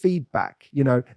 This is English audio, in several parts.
feedback.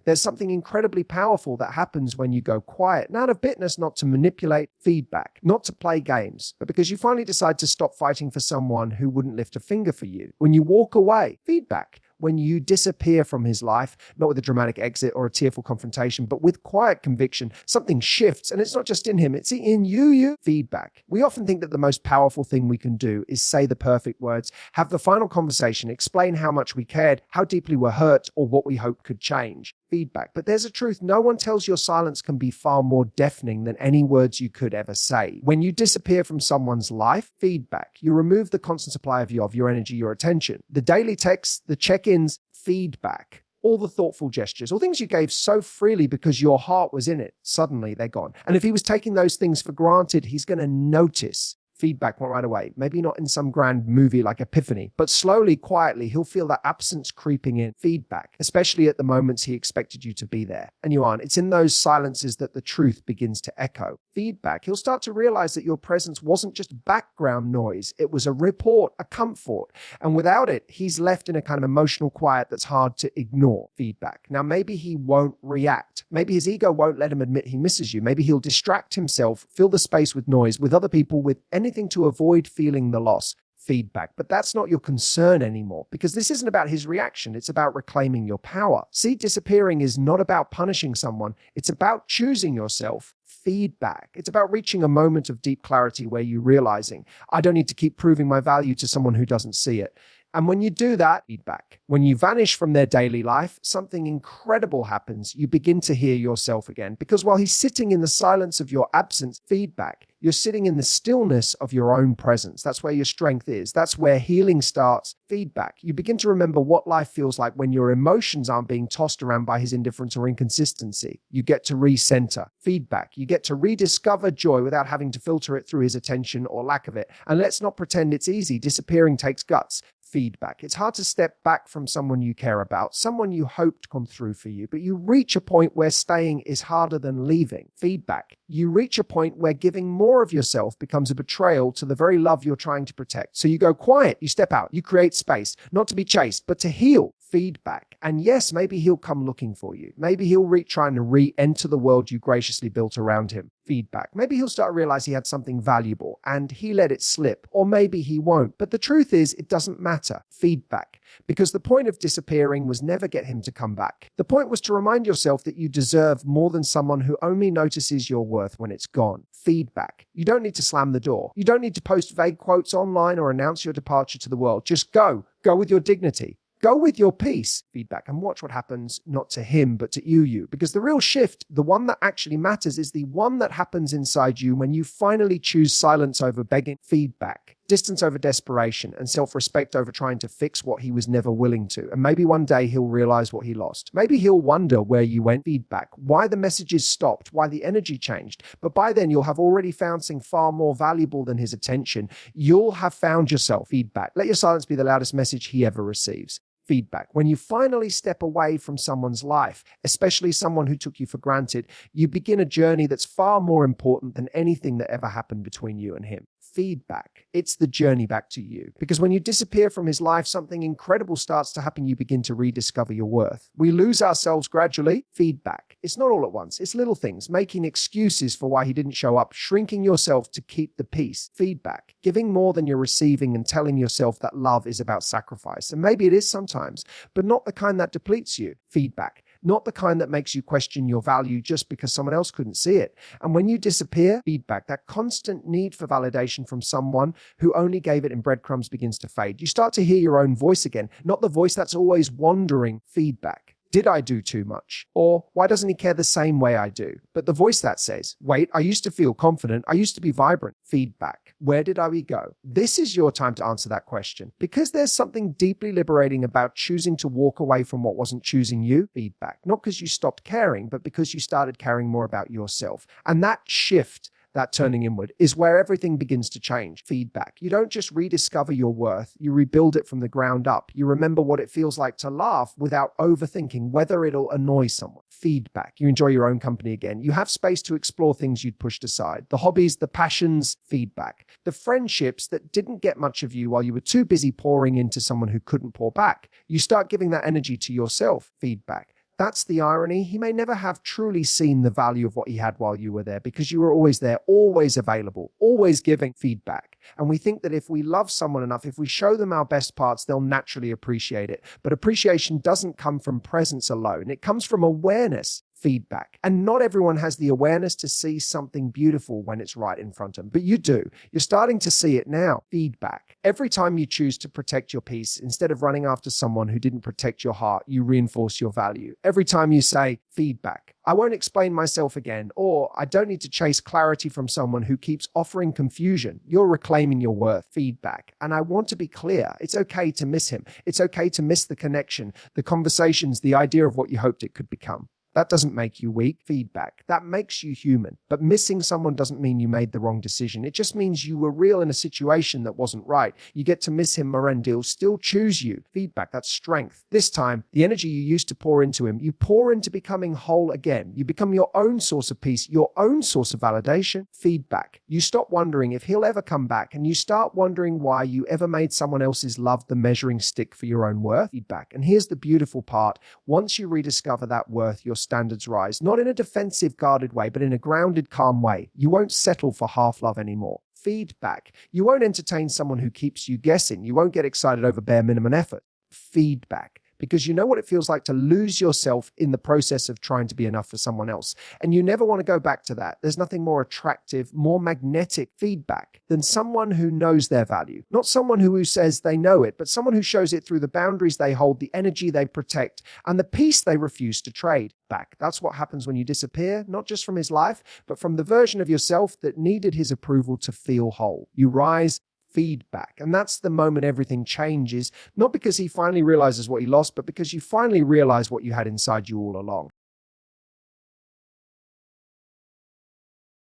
There's something incredibly powerful that happens when you go quiet. Not out of bitterness, not to manipulate. Feedback, not to play games, but because you finally decide to stop fighting for someone who wouldn't lift a finger for you. When you walk away. Feedback. When you disappear from his life, not with a dramatic exit or a tearful confrontation, but with quiet conviction, something shifts, and it's not just in him, it's in you. Feedback. We often think that the most powerful thing we can do is say the perfect words, have the final conversation, explain how much we cared, how deeply we're hurt, or what we hope could change. Feedback. But there's a truth. No one tells your silence can be far more deafening than any words you could ever say. When you disappear from someone's life, feedback. You remove the constant supply of your energy, your attention. The daily texts, the check-ins, feedback. All the thoughtful gestures, all things you gave so freely because your heart was in it, suddenly they're gone. And if he was taking those things for granted, he's going to notice. Feedback won't right away. Maybe not in some grand movie like Epiphany, but slowly, quietly, he'll feel that absence creeping in. Feedback, especially at the moments he expected you to be there, and you aren't. It's in those silences that the truth begins to echo. Feedback, he'll start to realize that your presence wasn't just background noise. It was a report, a comfort. And without it, he's left in a kind of emotional quiet that's hard to ignore. Feedback. Now, maybe he won't react. Maybe his ego won't let him admit he misses you. Maybe he'll distract himself, fill the space with noise, with other people, with anything to avoid feeling the loss. Feedback. But that's not your concern anymore, because this isn't about his reaction. It's about reclaiming your power. See, disappearing is not about punishing someone. It's about choosing yourself. Feedback. It's about reaching a moment of deep clarity where you're realizing, I don't need to keep proving my value to someone who doesn't see it. And when you do that, feedback. When you vanish from their daily life, something incredible happens. You begin to hear yourself again. Because while he's sitting in the silence of your absence, feedback, you're sitting in the stillness of your own presence. That's where your strength is. That's where healing starts. Feedback. You begin to remember what life feels like when your emotions aren't being tossed around by his indifference or inconsistency. You get to recenter. Feedback. You get to rediscover joy without having to filter it through his attention or lack of it. And let's not pretend it's easy. Disappearing takes guts. Feedback. It's hard to step back from someone you care about, someone you hoped come through for you, but you reach a point where staying is harder than leaving. Feedback. You reach a point where giving more of yourself becomes a betrayal to the very love you're trying to protect. So you go quiet, you step out, you create space, not to be chased, but to heal. Feedback. And yes, maybe he'll come looking for you. Maybe he'll trying to re-enter the world you graciously built around him. Feedback. Maybe he'll start to realize he had something valuable and he let it slip, or maybe he won't. But the truth is, it doesn't matter. Feedback. Because the point of disappearing was never get him to come back. The point was to remind yourself that you deserve more than someone who only notices your worth when it's gone. Feedback. You don't need to slam the door. You don't need to post vague quotes online or announce your departure to the world. Just go. Go with your dignity. Go with your peace. Feedback. And watch what happens, not to him, but to you. Because the real shift, the one that actually matters, is the one that happens inside you when you finally choose silence over begging. Feedback. Distance over desperation, and self-respect over trying to fix what he was never willing to. And maybe one day he'll realize what he lost. Maybe he'll wonder where you went. Feedback. Why the messages stopped, why the energy changed. But by then you'll have already found something far more valuable than his attention. You'll have found yourself. Feedback. Let your silence be the loudest message he ever receives. Feedback. When you finally step away from someone's life, especially someone who took you for granted, you begin a journey that's far more important than anything that ever happened between you and him. Feedback. It's the journey back to you. Because when you disappear from his life, something incredible starts to happen. You begin to rediscover your worth. We lose ourselves gradually. Feedback. It's not all at once. It's little things. Making excuses for why he didn't show up. Shrinking yourself to keep the peace. Feedback. Giving more than you're receiving and telling yourself that love is about sacrifice. And maybe it is sometimes, but not the kind that depletes you. Feedback. Not the kind that makes you question your value just because someone else couldn't see it. And when you disappear, feedback, that constant need for validation from someone who only gave it in breadcrumbs begins to fade. You start to hear your own voice again, not the voice that's always wandering. Feedback. Did I do too much? Or why doesn't he care the same way I do? But the voice that says, wait, I used to feel confident. I used to be vibrant. Feedback. Where did I go? This is your time to answer that question, because there's something deeply liberating about choosing to walk away from what wasn't choosing you. Feedback. Not because you stopped caring, but because you started caring more about yourself. And that shift, that turning inward, is where everything begins to change. Feedback. You don't just rediscover your worth, you rebuild it from the ground up. You remember what it feels like to laugh without overthinking whether it'll annoy someone. Feedback. You enjoy your own company again. You have space to explore things you'd pushed aside. The hobbies, the passions. Feedback. The friendships that didn't get much of you while you were too busy pouring into someone who couldn't pour back. You start giving that energy to yourself. Feedback. That's the irony. He may never have truly seen the value of what he had while you were there, because you were always there, always available, always giving feedback. And we think that if we love someone enough, if we show them our best parts, they'll naturally appreciate it. But appreciation doesn't come from presence alone. It comes from awareness. Feedback. And not everyone has the awareness to see something beautiful when it's right in front of them, but you do. You're starting to see it now. Feedback. Every time you choose to protect your peace, instead of running after someone who didn't protect your heart, you reinforce your value. Every time you say feedback, I won't explain myself again, or I don't need to chase clarity from someone who keeps offering confusion, you're reclaiming your worth. Feedback. And I want to be clear, it's okay to miss him. It's okay to miss the connection, the conversations, the idea of what you hoped it could become. That doesn't make you weak. Feedback. That makes you human. But missing someone doesn't mean you made the wrong decision. It just means you were real in a situation that wasn't right. You get to miss him, and he'll still choose you. Feedback. That's strength. This time, the energy you used to pour into him, you pour into becoming whole again. You become your own source of peace, your own source of validation. Feedback. You stop wondering if he'll ever come back, and you start wondering why you ever made someone else's love the measuring stick for your own worth. Feedback. And here's the beautiful part. Once you rediscover that worth, your standards rise, not in a defensive, guarded way, but in a grounded, calm way. You won't settle for half love anymore. Feedback. You won't entertain someone who keeps you guessing. You won't get excited over bare minimum effort. Feedback. Because you know what it feels like to lose yourself in the process of trying to be enough for someone else. And you never want to go back to that. There's nothing more attractive, more magnetic feedback than someone who knows their value. Not someone who says they know it, but someone who shows it through the boundaries they hold, the energy they protect, and the peace they refuse to trade back. That's what happens when you disappear, not just from his life, but from the version of yourself that needed his approval to feel whole. You rise. Feedback. And that's the moment everything changes, not because he finally realizes what he lost, but because you finally realize what you had inside you all along.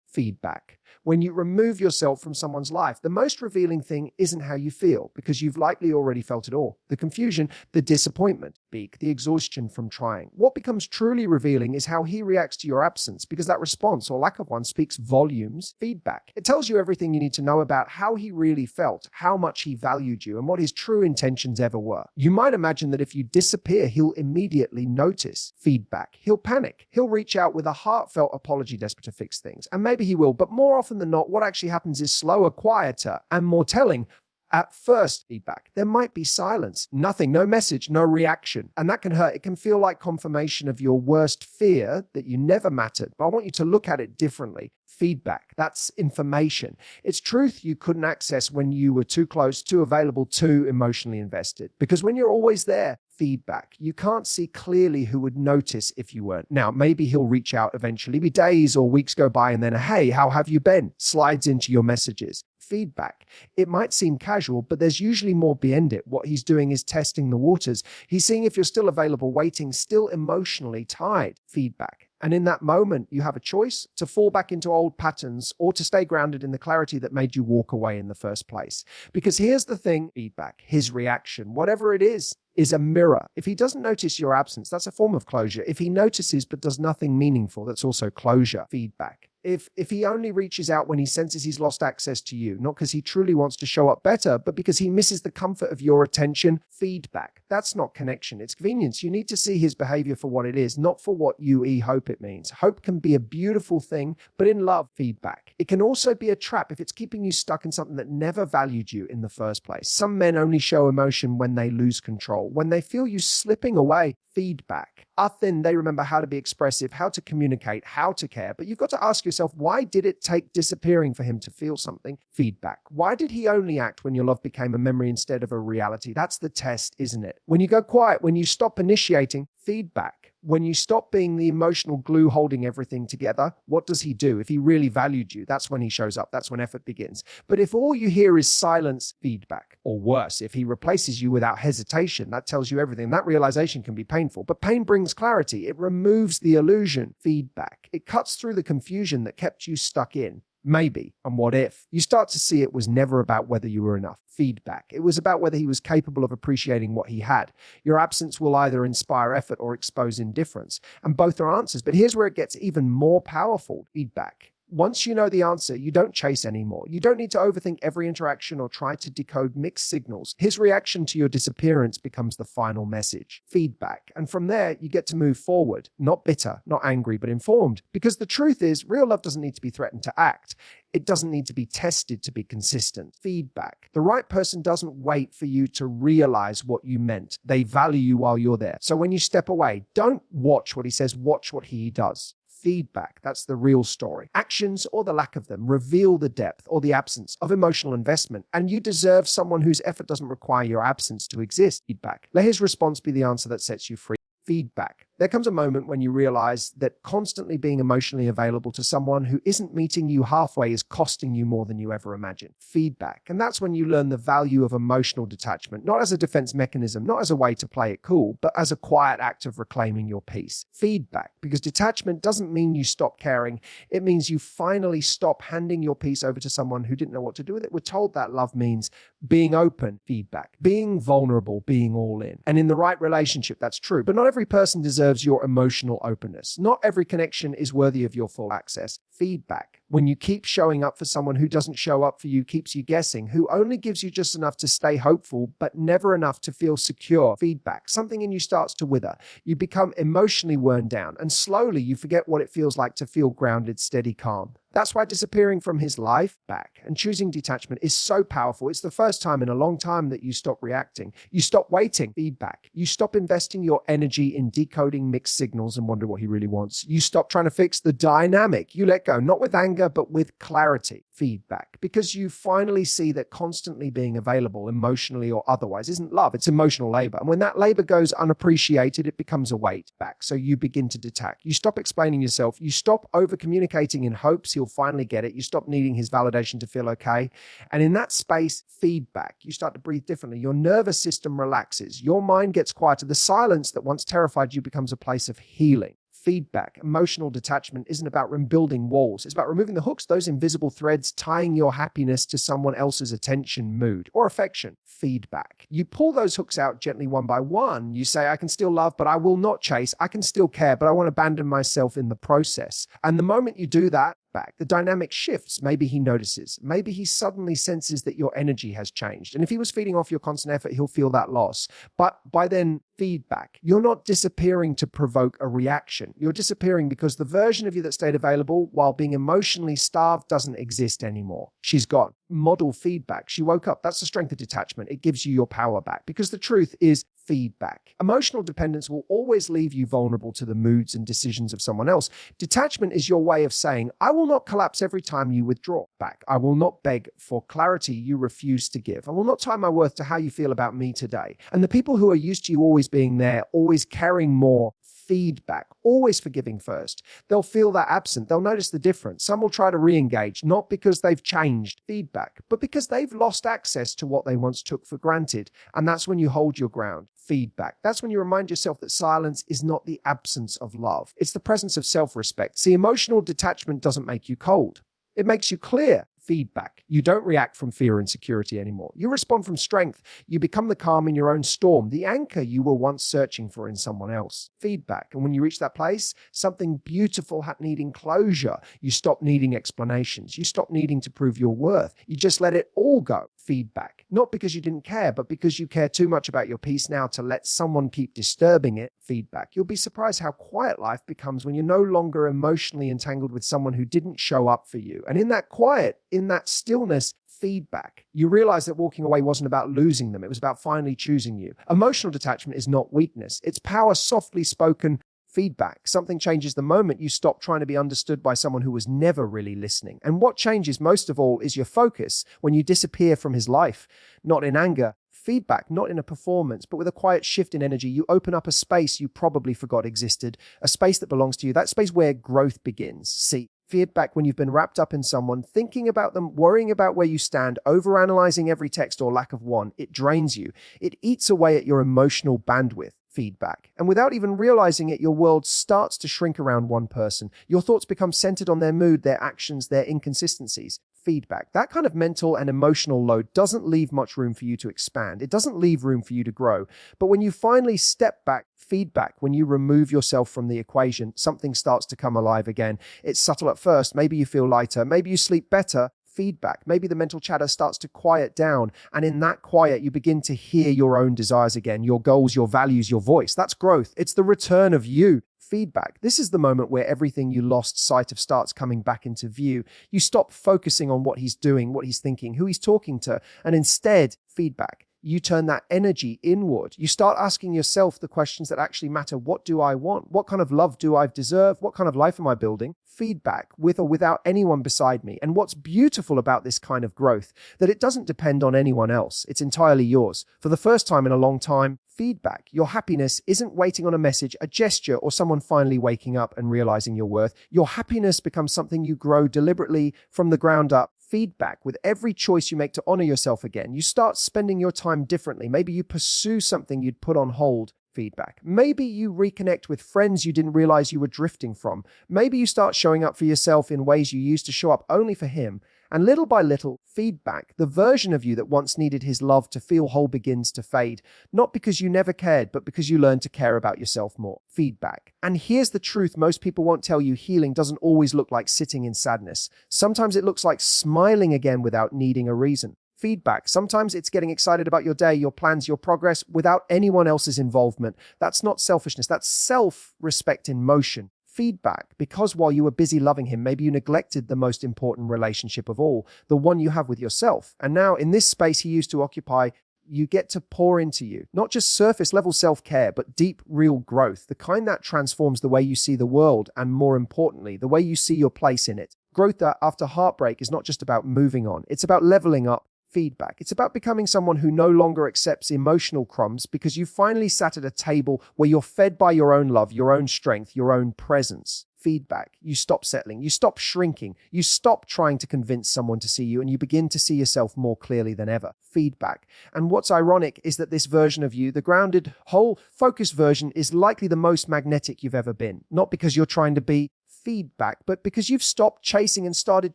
Feedback. When you remove yourself from someone's life, the most revealing thing isn't how you feel, because you've likely already felt it all. The confusion, the disappointment, the exhaustion from trying. What becomes truly revealing is how he reacts to your absence, because that response or lack of one speaks volumes. Feedback. It tells you everything you need to know about how he really felt, how much he valued you, and what his true intentions ever were. You might imagine that if you disappear, he'll immediately notice. Feedback. He'll panic. He'll reach out with a heartfelt apology, desperate to fix things. And maybe he will, but more often than not, what actually happens is slower, quieter, and more telling. At first, feedback. There might be silence, nothing, no message, no reaction. And that can hurt. It can feel like confirmation of your worst fear that you never mattered. But I want you to look at it differently. Feedback. That's information. It's truth you couldn't access when you were too close, too available, too emotionally invested. Because when you're always there, feedback, you can't see clearly who would notice if you weren't. Now, maybe he'll reach out eventually. Maybe days or weeks go by and then, hey, how have you been? Slides into your messages. Feedback. It might seem casual, but there's usually more behind it. What he's doing is testing the waters. He's seeing if you're still available, waiting, still emotionally tied. Feedback. And in that moment, you have a choice to fall back into old patterns or to stay grounded in the clarity that made you walk away in the first place. Because here's the thing, feedback, his reaction, whatever it is a mirror. If he doesn't notice your absence, that's a form of closure. If he notices but does nothing meaningful, that's also closure. Feedback. If he only reaches out when he senses he's lost access to you, not because he truly wants to show up better, but because he misses the comfort of your attention, feedback. That's not connection. It's convenience. You need to see his behavior for what it is, not for what you hope it means. Hope can be a beautiful thing, but in love, feedback. It can also be a trap if it's keeping you stuck in something that never valued you in the first place. Some men only show emotion when they lose control, when they feel you slipping away. Feedback. Then they remember how to be expressive, how to communicate, how to care. But you've got to ask yourself, why did it take disappearing for him to feel something? Feedback. Why did he only act when your love became a memory instead of a reality? That's the test, isn't it? When you go quiet, when you stop initiating, feedback. When you stop being the emotional glue holding everything together, what does he do? If he really valued you, that's when he shows up. That's when effort begins. But if all you hear is silence, feedback. Or worse, if he replaces you without hesitation, that tells you everything. That realization can be painful. But pain brings clarity. It removes the illusion. Feedback. It cuts through the confusion that kept you stuck in. maybe, and what if. You start to see it was never about whether you were enough. Feedback. It was about whether he was capable of appreciating what he had. Your absence will either inspire effort or expose indifference, and both are answers. But here's where it gets even more powerful. Feedback. Once you know the answer, you don't chase anymore. You don't need to overthink every interaction or try to decode mixed signals. His reaction to your disappearance becomes the final message. Feedback. And from there, you get to move forward. Not bitter, not angry, but informed. Because the truth is, real love doesn't need to be threatened to act. It doesn't need to be tested to be consistent. Feedback. The right person doesn't wait for you to realize what you meant. They value you while you're there. So when you step away, don't watch what he says, watch what he does. Feedback. That's the real story. Actions or the lack of them reveal the depth or the absence of emotional investment, and you deserve someone whose effort doesn't require your absence to exist. Feedback. Let his response be the answer that sets you free. Feedback. There comes a moment when you realize that constantly being emotionally available to someone who isn't meeting you halfway is costing you more than you ever imagined. Feedback. And that's when you learn the value of emotional detachment, not as a defense mechanism, not as a way to play it cool, but as a quiet act of reclaiming your peace. Feedback. Because detachment doesn't mean you stop caring. It means you finally stop handing your peace over to someone who didn't know what to do with it. We're told that love means being open. Feedback. Being vulnerable, being all in. And in the right relationship, that's true. But not every person deserves your emotional openness. Not every connection is worthy of your full access. Feedback. When you keep showing up for someone who doesn't show up for you, keeps you guessing, who only gives you just enough to stay hopeful, but never enough to feel secure. Feedback. Something in you starts to wither. You become emotionally worn down, and slowly you forget what it feels like to feel grounded, steady, calm. That's why disappearing from his life back and choosing detachment is so powerful. It's the first time in a long time that you stop reacting. You stop waiting. Feedback. You stop investing your energy in decoding mixed signals and wonder what he really wants. You stop trying to fix the dynamic. You let go, not with anger, but with clarity. Feedback. Because you finally see that constantly being available, emotionally or otherwise, isn't love. It's emotional labor. And when that labor goes unappreciated, it becomes a weight back. So you begin to detach. You stop explaining yourself. You stop over communicating in hopes he'll finally get it. You stop needing his validation to feel okay. And in that space, feedback, you start to breathe differently. Your nervous system relaxes. Your mind gets quieter. The silence that once terrified you becomes a place of healing. Feedback. Emotional detachment isn't about rebuilding walls. It's about removing the hooks, those invisible threads tying your happiness to someone else's attention, mood, or affection. Feedback. You pull those hooks out gently one by one. You say, I can still love, but I will not chase. I can still care, but I won't abandon myself in the process. And the moment you do that, back, the dynamic shifts. Maybe he notices. Maybe he suddenly senses that your energy has changed. And if he was feeding off your constant effort, he'll feel that loss. But by then, feedback. You're not disappearing to provoke a reaction. You're disappearing because the version of you that stayed available while being emotionally starved doesn't exist anymore. She's gone. Model feedback. She woke up. That's the strength of detachment. It gives you your power back because the truth is feedback. Emotional dependence will always leave you vulnerable to the moods and decisions of someone else. Detachment is your way of saying, I will not collapse every time you withdraw back. I will not beg for clarity you refuse to give. I will not tie my worth to how you feel about me today. And the people who are used to you always being there, always caring more, feedback, always forgiving first. They'll feel that absent. They'll notice the difference. Some will try to re-engage, not because they've changed feedback, but because they've lost access to what they once took for granted. And that's when you hold your ground. Feedback. That's when you remind yourself that silence is not the absence of love. It's the presence of self-respect. See, emotional detachment doesn't make you cold. It makes you clear. Feedback. You don't react from fear and insecurity anymore. You respond from strength. You become the calm in your own storm, the anchor you were once searching for in someone else. Feedback. And when you reach that place, something beautiful needing closure. You stop needing explanations. You stop needing to prove your worth. You just let it all go. Feedback. Not because you didn't care, but because you care too much about your peace now to let someone keep disturbing it. Feedback. You'll be surprised how quiet life becomes when you're no longer emotionally entangled with someone who didn't show up for you. And in that quiet, in that stillness, feedback, you realize that walking away wasn't about losing them. It was about finally choosing you. Emotional detachment is not weakness. It's power softly spoken feedback. Something changes the moment you stop trying to be understood by someone who was never really listening. And what changes most of all is your focus when you disappear from his life, not in anger. Feedback, not in a performance, but with a quiet shift in energy. You open up a space you probably forgot existed, a space that belongs to you, that space where growth begins. See, feedback when you've been wrapped up in someone, thinking about them, worrying about where you stand, overanalyzing every text or lack of one, it drains you. It eats away at your emotional bandwidth. feedback. And without even realizing it, your world starts to shrink around one person. Your thoughts become centered on their mood, their actions, their inconsistencies. Feedback. That kind of mental and emotional load doesn't leave much room for you to expand. It doesn't leave room for you to grow. But when you finally step back, feedback, when you remove yourself from the equation, something starts to come alive again. It's subtle at first. Maybe you feel lighter. Maybe you sleep better. Feedback. Maybe the mental chatter starts to quiet down. And in that quiet, you begin to hear your own desires again, your goals, your values, your voice. That's growth. It's the return of you. Feedback. This is the moment where everything you lost sight of starts coming back into view. You stop focusing on what he's doing, what he's thinking, who he's talking to, and instead, feedback. You turn that energy inward. You start asking yourself the questions that actually matter. What do I want? What kind of love do I deserve? What kind of life am I building? Feedback, with or without anyone beside me. And what's beautiful about this kind of growth, that it doesn't depend on anyone else. It's entirely yours. For the first time in a long time, feedback. Your happiness isn't waiting on a message, a gesture, or someone finally waking up and realizing your worth. Your happiness becomes something you grow deliberately from the ground up. Feedback. With every choice you make to honor yourself again, you start spending your time differently. Maybe you pursue something you'd put on hold. Feedback. Maybe you reconnect with friends you didn't realize you were drifting from. Maybe you start showing up for yourself in ways you used to show up only for him. And little by little, feedback, the version of you that once needed his love to feel whole, begins to fade. Not because you never cared, but because you learned to care about yourself more. Feedback. And here's the truth most people won't tell you: healing doesn't always look like sitting in sadness. Sometimes it looks like smiling again without needing a reason. Feedback. Sometimes it's getting excited about your day, your plans, your progress without anyone else's involvement. That's not selfishness. That's self-respect in motion. Feedback, because while you were busy loving him, maybe you neglected the most important relationship of all, the one you have with yourself. And now in this space he used to occupy, you get to pour into you, not just surface level self-care, but deep, real growth, the kind that transforms the way you see the world, and more importantly, the way you see your place in it. Growth that after heartbreak is not just about moving on. It's about leveling up. Feedback. It's about becoming someone who no longer accepts emotional crumbs, because you finally sat at a table where you're fed by your own love, your own strength, your own presence. Feedback. You stop settling. You stop shrinking. You stop trying to convince someone to see you, and you begin to see yourself more clearly than ever. Feedback. And what's ironic is that this version of you, the grounded, whole, focused version, is likely the most magnetic you've ever been. Not because you're trying to be feedback, but because you've stopped chasing and started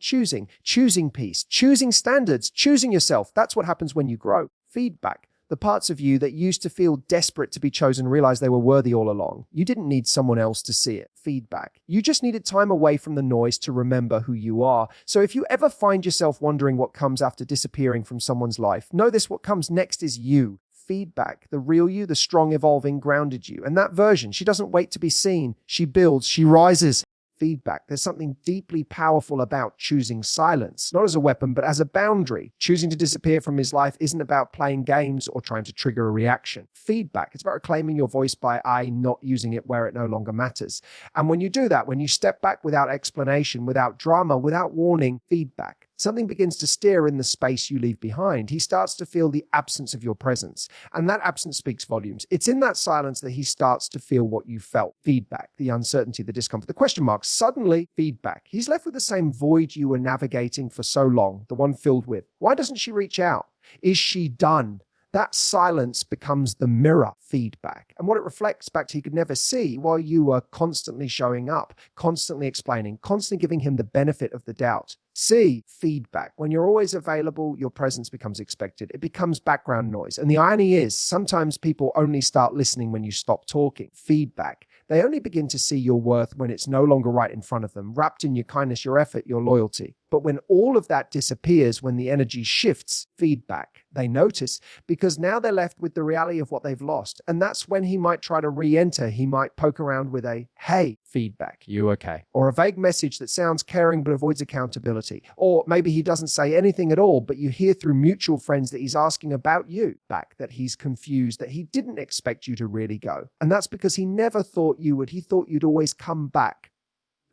choosing peace, choosing standards, choosing yourself. That's what happens when you grow. Feedback. The parts of you that used to feel desperate to be chosen realize they were worthy all along. You didn't need someone else to see it. Feedback. You just needed time away from the noise to remember who you are. So if you ever find yourself wondering what comes after disappearing from someone's life, know this: what comes next is you. Feedback. The real you, the strong, evolving, grounded you. And that version, she doesn't wait to be seen. She builds, she rises. Feedback. There's something deeply powerful about choosing silence, not as a weapon, but as a boundary. Choosing to disappear from his life isn't about playing games or trying to trigger a reaction. Feedback. It's about reclaiming your voice by not using it where it no longer matters. And when you do that, when you step back without explanation, without drama, without warning, feedback. Something begins to stir in the space you leave behind. He starts to feel the absence of your presence, and that absence speaks volumes. It's in that silence that he starts to feel what you felt. Feedback, the uncertainty, the discomfort, the question marks. Suddenly, feedback. He's left with the same void you were navigating for so long, the one filled with: why doesn't she reach out? Is she done? That silence becomes the mirror. Feedback. And what it reflects back to he could never see while you were constantly showing up, constantly explaining, constantly giving him the benefit of the doubt. See, feedback. When you're always available, your presence becomes expected. It becomes background noise. And the irony is, sometimes people only start listening when you stop talking. Feedback. They only begin to see your worth when it's no longer right in front of them, wrapped in your kindness, your effort, your loyalty. But when all of that disappears, when the energy shifts, feedback. They notice, because now they're left with the reality of what they've lost. And that's when he might try to re-enter. He might poke around with a, hey, feedback, you okay? Or a vague message that sounds caring but avoids accountability. Or maybe he doesn't say anything at all, but you hear through mutual friends that he's asking about you back, that he's confused, that he didn't expect you to really go. And that's because he never thought you would. He thought you'd always come back,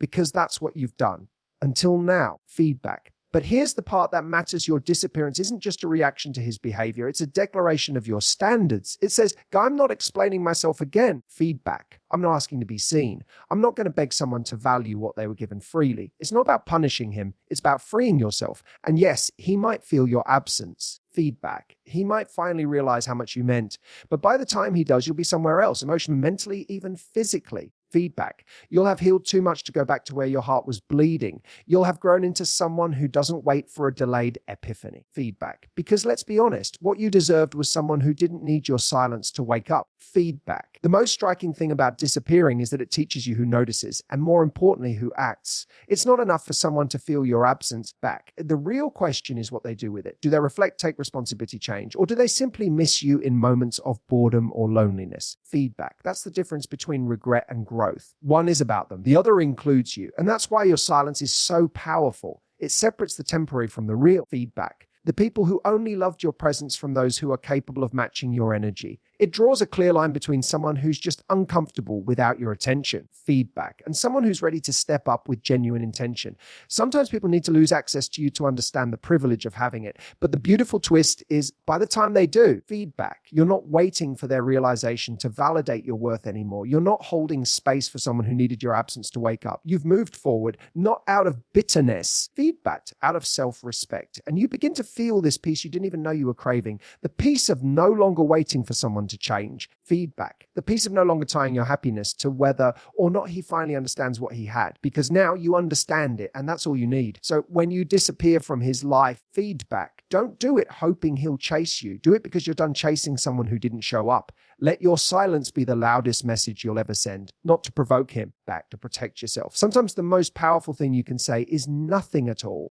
because that's what you've done. Until now, feedback. But here's the part that matters. Your disappearance isn't just a reaction to his behavior. It's a declaration of your standards. It says, I'm not explaining myself again. Feedback. I'm not asking to be seen. I'm not going to beg someone to value what they were given freely. It's not about punishing him. It's about freeing yourself. And yes, he might feel your absence. Feedback. He might finally realize how much you meant. But by the time he does, you'll be somewhere else, emotionally, mentally, even physically. Feedback. You'll have healed too much to go back to where your heart was bleeding. You'll have grown into someone who doesn't wait for a delayed epiphany. Feedback. Because let's be honest, what you deserved was someone who didn't need your silence to wake up. Feedback. The most striking thing about disappearing is that it teaches you who notices, and more importantly, who acts. It's not enough for someone to feel your absence back. The real question is what they do with it. Do they reflect, take responsibility, change, or do they simply miss you in moments of boredom or loneliness? Feedback. That's the difference between regret and growth. One is about them, the other includes you, and that's why your silence is so powerful. It separates the temporary from the real. Feedback. The people who only loved your presence from those who are capable of matching your energy. It draws a clear line between someone who's just uncomfortable without your attention, feedback, and someone who's ready to step up with genuine intention. Sometimes people need to lose access to you to understand the privilege of having it. But the beautiful twist is by the time they do, feedback, you're not waiting for their realization to validate your worth anymore. You're not holding space for someone who needed your absence to wake up. You've moved forward, not out of bitterness, feedback, out of self-respect. And you begin to feel this peace you didn't even know you were craving. The peace of no longer waiting for someone to change. Feedback. The peace of no longer tying your happiness to whether or not he finally understands what he had, because now you understand it and that's all you need. So when you disappear from his life, feedback. Don't do it hoping he'll chase you. Do it because you're done chasing someone who didn't show up. Let your silence be the loudest message you'll ever send, not to provoke him back, to protect yourself. Sometimes the most powerful thing you can say is nothing at all.